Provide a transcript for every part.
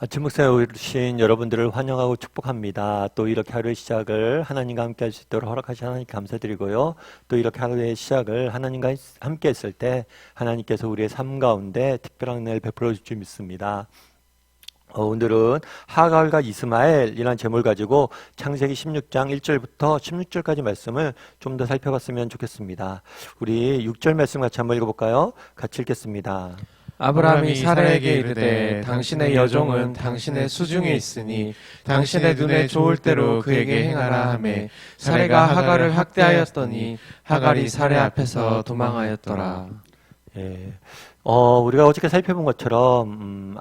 아침 묵상에 오신 여러분들을 환영하고 축복합니다. 또 이렇게 하루의 시작을 하나님과 함께 할 수 있도록 허락하신 하나님께 감사드리고요. 또 이렇게 하루의 시작을 하나님과 함께 했을 때 하나님께서 우리의 삶 가운데 특별한 은혜를 베풀어 줄 줄 믿습니다. 오늘은 하갈과 이스마엘이라는 제목을 가지고 창세기 16장 1절부터 16절까지 말씀을 좀 더 살펴봤으면 좋겠습니다. 우리 6절 말씀 같이 한번 읽어볼까요? 같이 읽겠습니다. 아브라함이 사라에게 이르되 당신의 여종은 당신의 수중에 있으니 당신의 눈에 좋을 대로 그에게 행하라 하매 사라가 하갈을 학대하였더니 하갈이 사라 앞에서 도망하였더라. 예, 우리가 어저께 살펴본 것처럼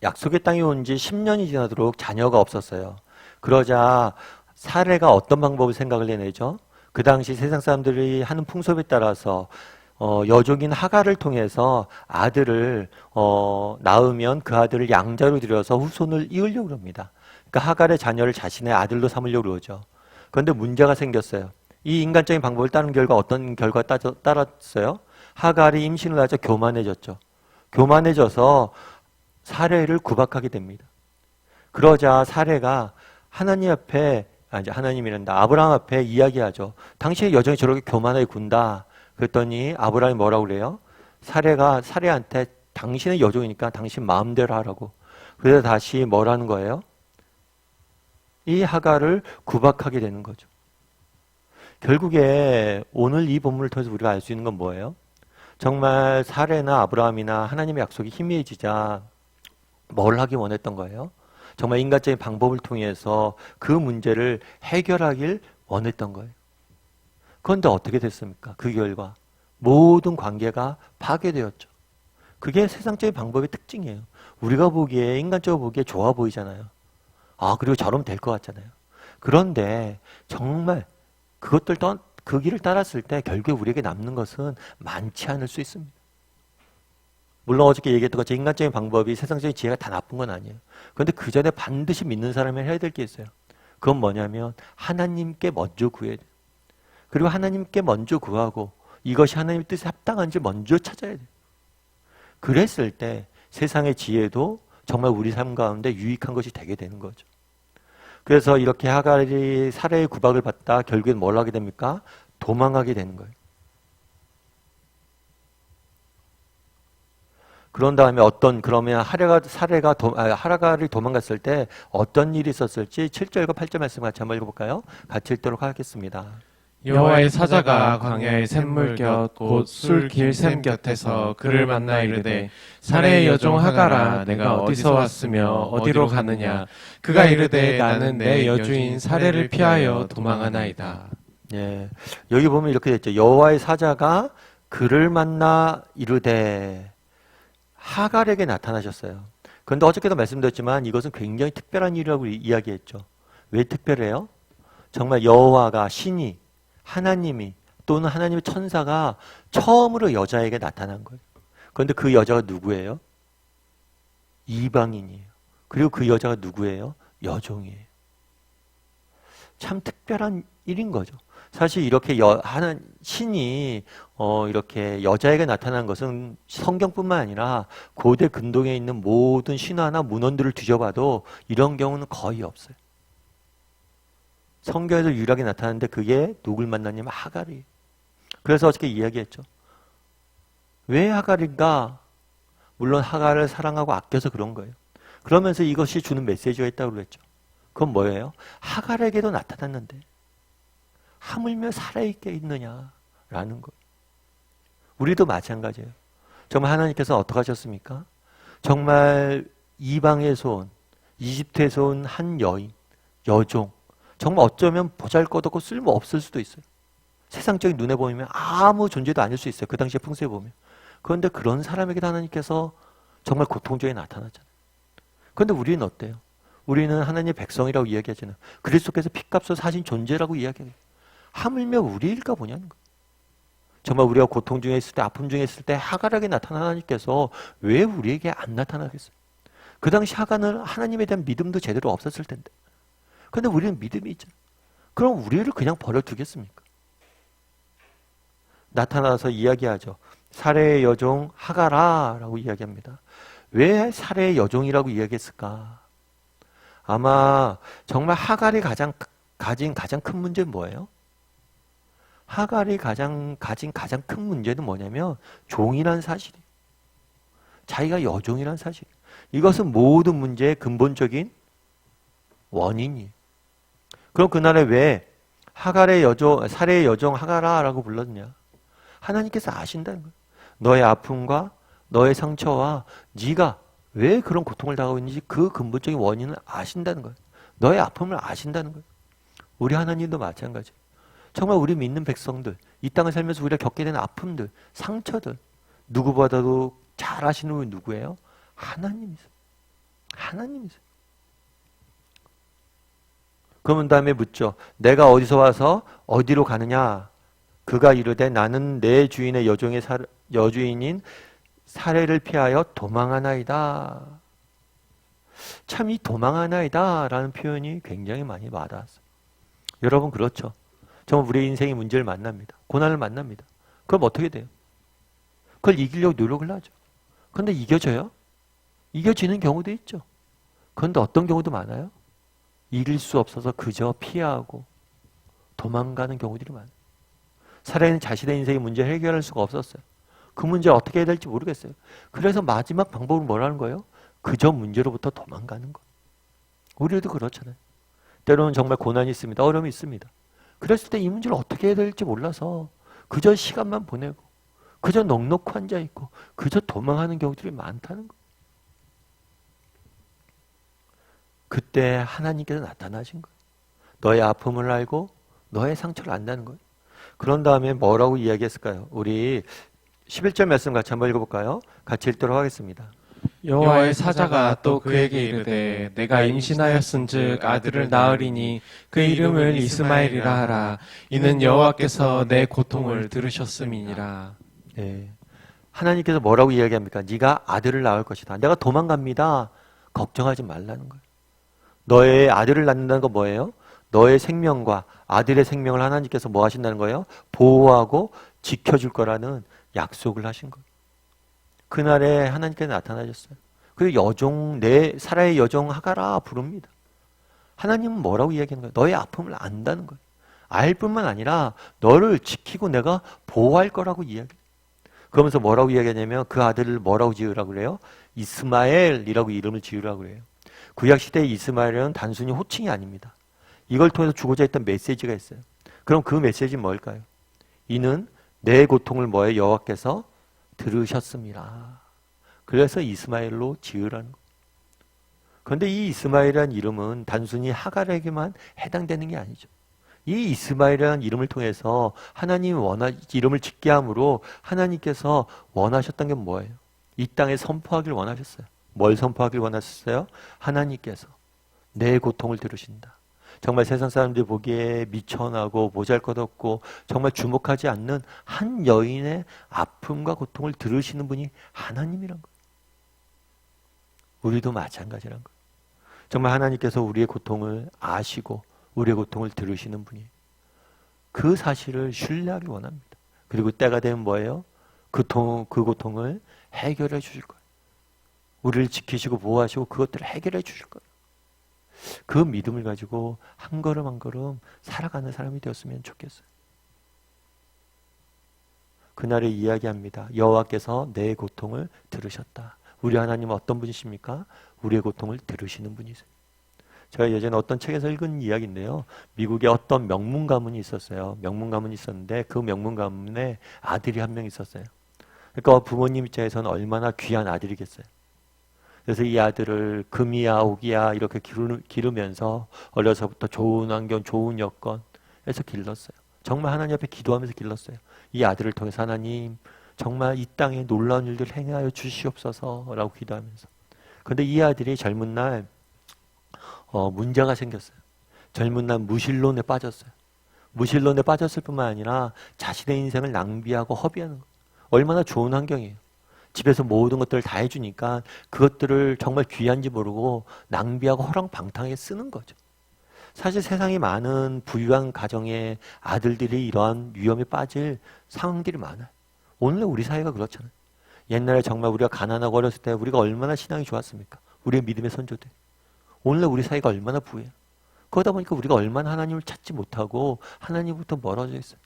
약속의 땅에 온 지 10년이 지나도록 자녀가 없었어요. 그러자 사라가 어떤 방법을 생각을 해내죠? 그 당시 세상 사람들이 하는 풍습에 따라서 여종인 하갈을 통해서 아들을 낳으면 그 아들을 양자로 들여서 후손을 이으려고 합니다. 그러니까 하갈의 자녀를 자신의 아들로 삼으려고 그러죠. 그런데 문제가 생겼어요. 이 인간적인 방법을 따른 결과 어떤 결과가 따랐어요? 하갈이 임신을 하자 교만해졌죠. 교만해져서 사레를 구박하게 됩니다. 그러자 사레가 하나님 앞에, 하나님이란다, 아브라함 앞에 이야기하죠. 당신의 여종이 저렇게 교만하게 군다. 그랬더니 아브라함이 뭐라고 그래요? 사레가 사레한테 당신의 여종이니까 당신 마음대로 하라고. 그래서 다시 뭐라는 거예요? 이 하갈을 구박하게 되는 거죠. 결국에 오늘 이 본문을 통해서 우리가 알 수 있는 건 뭐예요? 정말 사레나 아브라함이나 하나님의 약속이 희미해지자 뭘 하기 원했던 거예요? 정말 인간적인 방법을 통해서 그 문제를 해결하길 원했던 거예요. 그런데 어떻게 됐습니까? 그 결과 모든 관계가 파괴되었죠. 그게 세상적인 방법의 특징이에요. 우리가 보기에, 인간적으로 보기에 좋아 보이잖아요. 그리고 저러면 될 것 같잖아요. 그런데 정말 그 길을 따랐을 때 결국에 우리에게 남는 것은 많지 않을 수 있습니다. 물론 어저께 얘기했던 것처럼 인간적인 방법이 세상적인 지혜가 다 나쁜 건 아니에요. 그런데 그 전에 반드시 믿는 사람이 해야 될 게 있어요. 그건 뭐냐면 하나님께 먼저 구해야 돼요. 그리고 하나님께 먼저 구하고 이것이 하나님의 뜻에 합당한지 먼저 찾아야 돼요. 그랬을 때 세상의 지혜도 정말 우리 삶 가운데 유익한 것이 되게 되는 거죠. 그래서 이렇게 하갈이 사라의 구박을 받다 결국엔 뭘 하게 됩니까? 도망하게 되는 거예요. 그런 다음에 그러면 하갈이 도망갔을 때 어떤 일이 있었을지 7절과 8절 말씀 같이 한번 읽어볼까요? 같이 읽도록 하겠습니다. 여호와의 사자가 광야의 샘물 곁 곧 술 길 샘 곁에서 그를 만나 이르되 사라의 여종 하갈아 내가 어디서 왔으며 어디로 가느냐 그가 이르되 나는 내 여주인 사라를 피하여 도망하나이다. 예, 여기 보면 이렇게 됐죠. 여호와의 사자가 그를 만나 이르되 하갈에게 나타나셨어요. 그런데 어저께도 말씀드렸지만 이것은 굉장히 특별한 일이라고 이야기했죠. 왜 특별해요? 정말 여호와가 신이 하나님이 또는 하나님의 천사가 처음으로 여자에게 나타난 거예요. 그런데 그 여자가 누구예요? 이방인이에요. 그리고 그 여자가 누구예요? 여종이에요. 참 특별한 일인 거죠. 사실 이렇게 신이 이렇게 여자에게 나타난 것은 성경뿐만 아니라 고대 근동에 있는 모든 신화나 문헌들을 뒤져봐도 이런 경우는 거의 없어요. 성경에서 유일하게 나타났는데 그게 누굴 만났냐면 하갈이에요. 그래서 어저께 이야기했죠. 왜 하갈인가? 물론 하갈을 사랑하고 아껴서 그런 거예요. 그러면서 이것이 주는 메시지가 있다고 그랬죠. 그건 뭐예요? 하갈에게도 나타났는데 하물며 살아있게 있느냐라는 거예요. 우리도 마찬가지예요. 정말 하나님께서 어떻게 하셨습니까? 정말 이방에서 온, 이집트에서 온 한 여종, 정말 어쩌면 보잘것없고 쓸모없을 수도 있어요. 세상적인 눈에 보이면 아무 존재도 아닐 수 있어요. 그 당시의 풍습에 보면. 그런데 그런 사람에게도 하나님께서 정말 고통적에 나타나잖아요. 그런데 우리는 어때요? 우리는 하나님의 백성이라고 이야기하잖아요. 그리스도께서 피값으로 사신 존재라고 이야기해요. 하물며 우리일까 보냐는 거예요. 정말 우리가 고통 중에 있을 때, 아픔 중에 있을 때 하갈에게 나타난 하나님께서 왜 우리에게 안 나타나겠어요? 그 당시 하갈은 하나님에 대한 믿음도 제대로 없었을 텐데. 그런데 우리는 믿음이 있잖아요. 그럼 우리를 그냥 버려두겠습니까? 나타나서 이야기하죠. 사레의 여종 하갈아 라고 이야기합니다. 왜 살해의 여종이라고 이야기했을까? 아마 정말 하갈이 가진 가장 큰 문제는 뭐예요? 하갈이 가진 가장 큰 문제는 뭐냐면 종이란 사실이에요. 자기가 여종이란 사실. 이것은 모든 문제의 근본적인 원인이에요. 그럼 그날에 왜 살해의 여종 하갈아라고 불렀냐? 하나님께서 아신다는 거예요. 너의 아픔과 너의 상처와 네가 왜 그런 고통을 당하고 있는지 그 근본적인 원인을 아신다는 거예요. 너의 아픔을 아신다는 거예요. 우리 하나님도 마찬가지예요. 정말 우리 믿는 백성들, 이 땅을 살면서 우리가 겪게 되는 아픔들, 상처들, 누구보다도 잘 아시는 분이 누구예요? 하나님이세요. 하나님이세요. 그러면 다음에 묻죠. 내가 어디서 와서 어디로 가느냐? 그가 이르되 나는 내 주인의 여주인인 살해를 피하여 도망하나이다. 참 이 도망하나이다 라는 표현이 굉장히 많이 와닿았어요. 여러분 그렇죠. 정말 우리의 인생의 문제를 만납니다. 고난을 만납니다. 그럼 어떻게 돼요? 그걸 이기려고 노력을 하죠. 그런데 이겨져요? 이겨지는 경우도 있죠. 그런데 어떤 경우도 많아요? 이길 수 없어서 그저 피하고 도망가는 경우들이 많아요. 살아있는 자신의 인생의 문제를 해결할 수가 없었어요. 그 문제를 어떻게 해야 될지 모르겠어요. 그래서 마지막 방법은 뭐라는 거예요? 그저 문제로부터 도망가는 거. 우리도 그렇잖아요. 때로는 정말 고난이 있습니다. 어려움이 있습니다. 그랬을 때 이 문제를 어떻게 해야 될지 몰라서 그저 시간만 보내고 그저 넋놓고 앉아있고 그저 도망하는 경우들이 많다는 거. 그때 하나님께서 나타나신 거예요. 너의 아픔을 알고 너의 상처를 안다는 거예요. 그런 다음에 뭐라고 이야기했을까요? 우리 11절 말씀 같이 한번 읽어볼까요? 같이 읽도록 하겠습니다. 여호와의 사자가 또 그에게 이르되 내가 임신하였은즉 아들을 낳으리니 그 이름을 이스마엘이라 하라. 이는 여호와께서 내 고통을 들으셨음이니라. 네. 하나님께서 뭐라고 이야기합니까? 네가 아들을 낳을 것이다. 내가 도망갑니다. 걱정하지 말라는 거예요. 너의 아들을 낳는다는 건 뭐예요? 너의 생명과 아들의 생명을 하나님께서 뭐 하신다는 거예요? 보호하고 지켜줄 거라는 약속을 하신 거예요. 그날에 하나님께서 나타나셨어요. 그리고 사라의 여종 하가라 부릅니다. 하나님은 뭐라고 이야기하는 거예요? 너의 아픔을 안다는 거예요. 알 뿐만 아니라 너를 지키고 내가 보호할 거라고 이야기해요. 그러면서 뭐라고 이야기하냐면 그 아들을 뭐라고 지으라고 그래요? 이스마엘이라고 이름을 지으라고 그래요. 구약시대의 이스마엘은 단순히 호칭이 아닙니다. 이걸 통해서 주고자 했던 메시지가 있어요. 그럼 그 메시지는 뭘까요? 이는 내 고통을 뭐에 여호와께서 들으셨습니다. 그래서 이스마엘로 지으라는 거예요. 그런데 이 이스마엘이라는 이름은 단순히 하갈에게만 해당되는 게 아니죠. 이 이스마엘이라는 이름을 통해서 이름을 짓게 함으로 하나님께서 원하셨던 게 뭐예요? 이 땅에 선포하길 원하셨어요. 뭘 선포하길 원하셨어요? 하나님께서 내 고통을 들으신다. 정말 세상 사람들이 보기에 미천하고 보잘것없고 정말 주목하지 않는 한 여인의 아픔과 고통을 들으시는 분이 하나님이란 거예요. 우리도 마찬가지란 거예요. 정말 하나님께서 우리의 고통을 아시고 우리의 고통을 들으시는 분이 그 사실을 신뢰하기 원합니다. 그리고 때가 되면 뭐예요? 그 고통을 해결해 주실 거예요. 우리를 지키시고 보호하시고 그것들을 해결해 주실 거예요. 그 믿음을 가지고 한 걸음 한 걸음 살아가는 사람이 되었으면 좋겠어요. 그날에 이야기합니다. 여호와께서 내 고통을 들으셨다. 우리 하나님은 어떤 분이십니까? 우리의 고통을 들으시는 분이세요. 제가 예전에 어떤 책에서 읽은 이야기인데요. 미국에 어떤 명문 가문이 있었어요. 명문 가문이 있었는데 그 명문 가문에 아들이 한 명 있었어요. 그러니까 부모님 입장에서는 얼마나 귀한 아들이겠어요. 그래서 이 아들을 금이야 옥이야 이렇게 기르면서 어려서부터 좋은 환경, 좋은 여건에서 길렀어요. 정말 하나님 앞에 기도하면서 길렀어요. 이 아들을 통해서 하나님 정말 이 땅에 놀라운 일들을 행하여 주시옵소서라고 기도하면서. 그런데 이 아들이 젊은 날 문제가 생겼어요. 젊은 날 무신론에 빠졌어요. 무신론에 빠졌을 뿐만 아니라 자신의 인생을 낭비하고 허비하는 거예요. 얼마나 좋은 환경이에요. 집에서 모든 것들을 다 해주니까 그것들을 정말 귀한지 모르고 낭비하고 허랑방탕하게 쓰는 거죠. 사실 세상에 많은 부유한 가정의 아들들이 이러한 위험에 빠질 상황들이 많아요. 오늘 우리 사회가 그렇잖아요. 옛날에 정말 우리가 가난하고 어렸을 때 우리가 얼마나 신앙이 좋았습니까? 우리의 믿음의 선조들. 오늘날 우리 사이가 얼마나 부해요. 그러다 보니까 우리가 얼마나 하나님을 찾지 못하고 하나님부터 멀어져 있어요.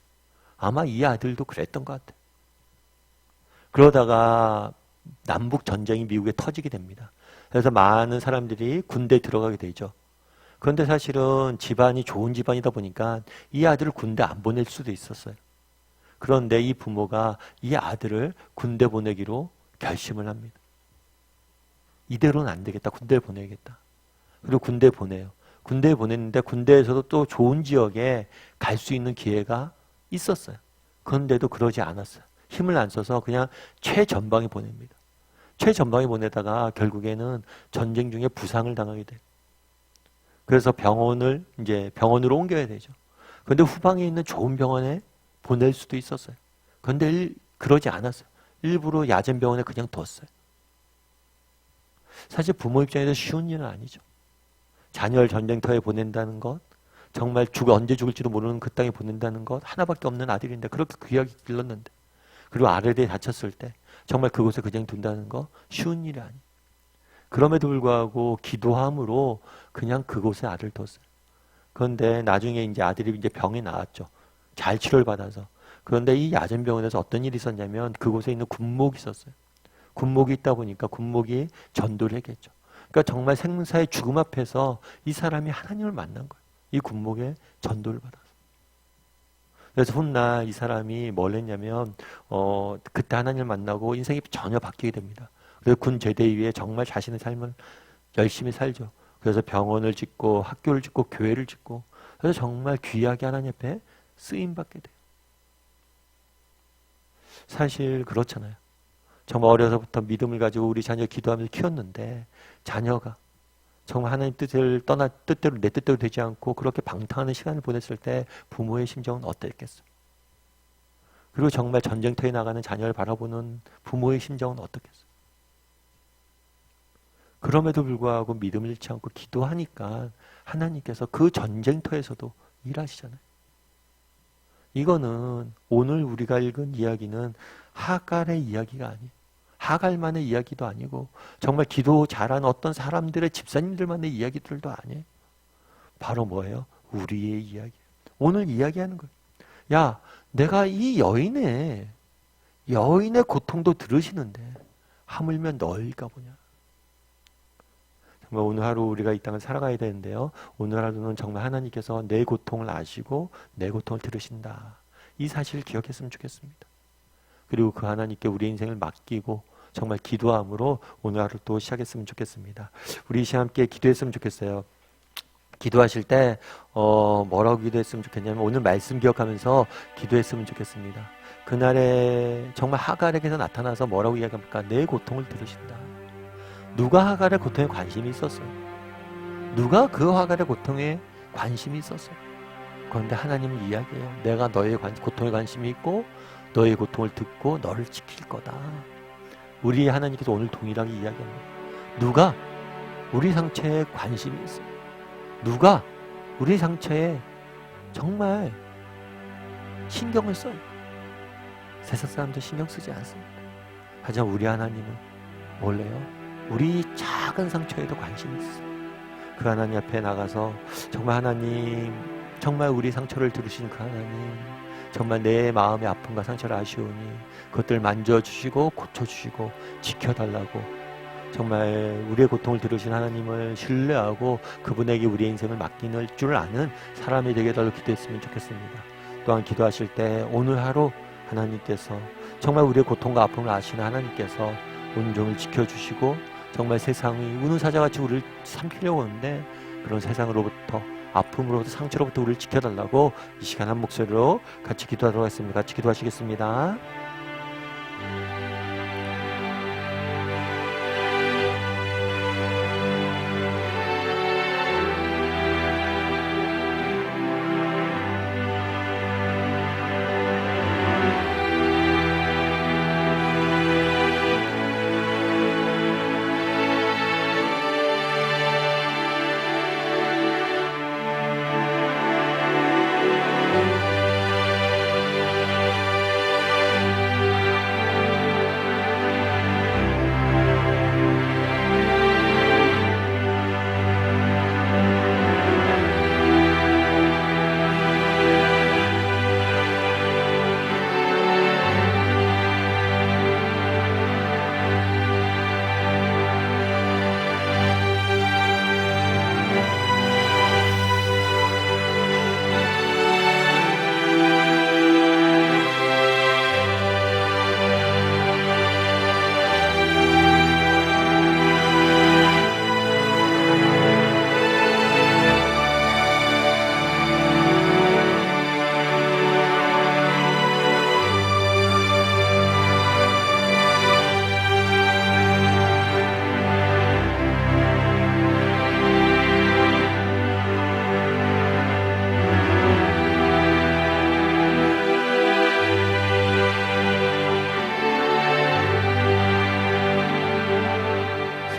아마 이 아들도 그랬던 것 같아요. 그러다가 남북 전쟁이 미국에 터지게 됩니다. 그래서 많은 사람들이 군대에 들어가게 되죠. 그런데 사실은 집안이 좋은 집안이다 보니까 이 아들을 군대 안 보낼 수도 있었어요. 그런데 이 부모가 이 아들을 군대 보내기로 결심을 합니다. 이대로는 안 되겠다. 군대에 보내야겠다. 그리고 군대에 보내요. 군대에 보냈는데 군대에서도 또 좋은 지역에 갈 수 있는 기회가 있었어요. 그런데도 그러지 않았어요. 힘을 안 써서 그냥 최전방에 보냅니다. 최전방에 보내다가 결국에는 전쟁 중에 부상을 당하게 돼요. 그래서 병원으로 옮겨야 되죠. 그런데 후방에 있는 좋은 병원에 보낼 수도 있었어요. 그런데 그러지 않았어요. 일부러 야전 병원에 그냥 뒀어요. 사실 부모 입장에서 쉬운 일은 아니죠. 자녀를 전쟁터에 보낸다는 것, 정말 언제 죽을지도 모르는 그 땅에 보낸다는 것, 하나밖에 없는 아들인데 그렇게 귀하게 길렀는데, 그리고 아래에 다쳤을 때 정말 그곳에 그냥 둔다는 거 쉬운 일이 아니에요. 그럼에도 불구하고 기도함으로 그냥 그곳에 아들을 뒀어요. 그런데 나중에 이제 아들이 이제 병이 나았죠. 잘 치료를 받아서. 그런데 이 야전병원에서 어떤 일이 있었냐면 그곳에 있는 군목이 있었어요. 군목이 있다 보니까 군목이 전도를 했겠죠. 그러니까 정말 생사의 죽음 앞에서 이 사람이 하나님을 만난 거예요. 이 군목에 전도를 받아서. 그래서 훗날 이 사람이 뭘 했냐면 그때 하나님을 만나고 인생이 전혀 바뀌게 됩니다. 그래서 군 제대 이후에 정말 자신의 삶을 열심히 살죠. 그래서 병원을 짓고 학교를 짓고 교회를 짓고 그래서 정말 귀하게 하나님 앞에 쓰임받게 돼요. 사실 그렇잖아요. 정말 어려서부터 믿음을 가지고 우리 자녀 기도하면서 키웠는데 자녀가 정말 하나님 뜻대로 내 뜻대로 되지 않고 그렇게 방탕하는 시간을 보냈을 때 부모의 심정은 어땠겠어요? 그리고 정말 전쟁터에 나가는 자녀를 바라보는 부모의 심정은 어떻겠어요? 그럼에도 불구하고 믿음을 잃지 않고 기도하니까 하나님께서 그 전쟁터에서도 일하시잖아요. 이거는 오늘 우리가 읽은 이야기는 하갈의 이야기가 아니에요. 하갈만의 이야기도 아니고 정말 기도 잘하는 어떤 사람들의 집사님들만의 이야기들도 아니에요. 바로 뭐예요? 우리의 이야기. 오늘 이야기하는 거예요. 야, 내가 이 여인의 고통도 들으시는데 하물며 너일까 보냐. 정말 오늘 하루 우리가 이 땅을 살아가야 되는데요. 오늘 하루는 정말 하나님께서 내 고통을 아시고 내 고통을 들으신다. 이 사실을 기억했으면 좋겠습니다. 그리고 그 하나님께 우리 인생을 맡기고 정말 기도함으로 오늘 하루 또 시작했으면 좋겠습니다. 우리 함께 기도했으면 좋겠어요. 기도하실 때 뭐라고 기도했으면 좋겠냐면 오늘 말씀 기억하면서 기도했으면 좋겠습니다. 그날에 정말 하갈에게서 나타나서 뭐라고 이야기합니까? 내 고통을 들으신다. 누가 하갈의 고통에 관심이 있었어요? 누가 그 하갈의 고통에 관심이 있었어요? 그런데 하나님은 이야기해요. 내가 너의 고통에 관심이 있고 너의 고통을 듣고 너를 지킬 거다. 우리 하나님께서 오늘 동일하게 이야기합니다. 누가 우리 상처에 관심이 있어요? 누가 우리 상처에 정말 신경을 써요? 세상 사람들 신경 쓰지 않습니다. 하지만 우리 하나님은 몰래요. 우리 작은 상처에도 관심이 있어요. 그 하나님 앞에 나가서 정말 하나님, 정말 우리 상처를 들으시는 그 하나님, 정말 내 마음의 아픔과 상처를 아시오니 그것들 만져주시고 고쳐주시고 지켜달라고 정말 우리의 고통을 들으신 하나님을 신뢰하고 그분에게 우리의 인생을 맡기는 줄 아는 사람이 되게 달라고 기도했으면 좋겠습니다. 또한 기도하실 때 오늘 하루 하나님께서 정말 우리의 고통과 아픔을 아시는 하나님께서 온종일 지켜주시고 정말 세상이 우는 사자같이 우리를 삼키려고 하는데 그런 세상으로부터 아픔으로부터 상처로부터 우리를 지켜달라고 이 시간 한 목소리로 같이 기도하도록 하겠습니다. 같이 기도하시겠습니다.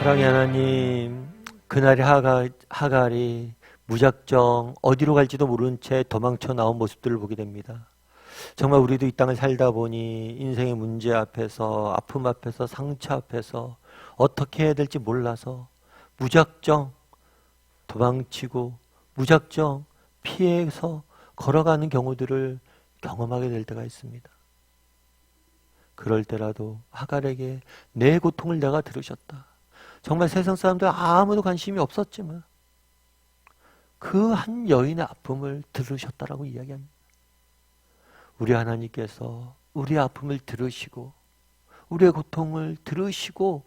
사랑의 하나님, 그날의 하갈이 무작정 어디로 갈지도 모른 채 도망쳐 나온 모습들을 보게 됩니다. 정말 우리도 이 땅을 살다 보니 인생의 문제 앞에서, 아픔 앞에서, 상처 앞에서 어떻게 해야 될지 몰라서 무작정 도망치고 무작정 피해서 걸어가는 경우들을 경험하게 될 때가 있습니다. 그럴 때라도 하갈에게 내 고통을 내가 들으셨다. 정말 세상 사람들 아무도 관심이 없었지만 그 한 여인의 아픔을 들으셨다라고 이야기합니다. 우리 하나님께서 우리의 아픔을 들으시고 우리의 고통을 들으시고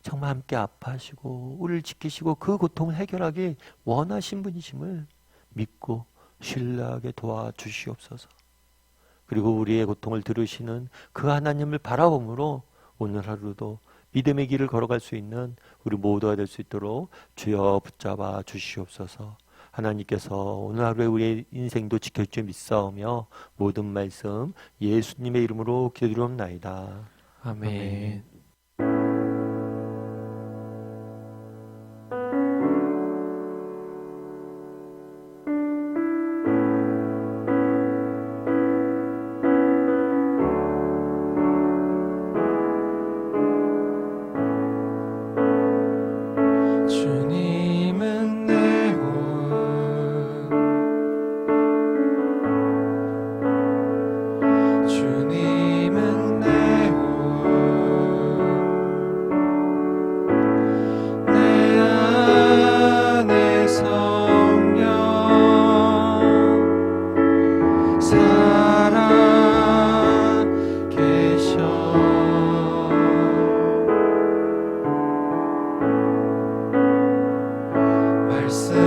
정말 함께 아파하시고 우리를 지키시고 그 고통을 해결하기 원하신 분이심을 믿고 신뢰하게 도와주시옵소서. 그리고 우리의 고통을 들으시는 그 하나님을 바라봄으로 오늘 하루도 믿음의 길을 걸어갈 수 있는 우리 모두가 될 수 있도록 주여 붙잡아 주시옵소서. 하나님께서 오늘 하루에 우리의 인생도 지켜줄 줄 믿사오며 모든 말씀 예수님의 이름으로 기도드리옵나이다. 아멘. 주님은 내 옷, 주님은 내 옷, 내 안에 성령 살아 계셔. 말씀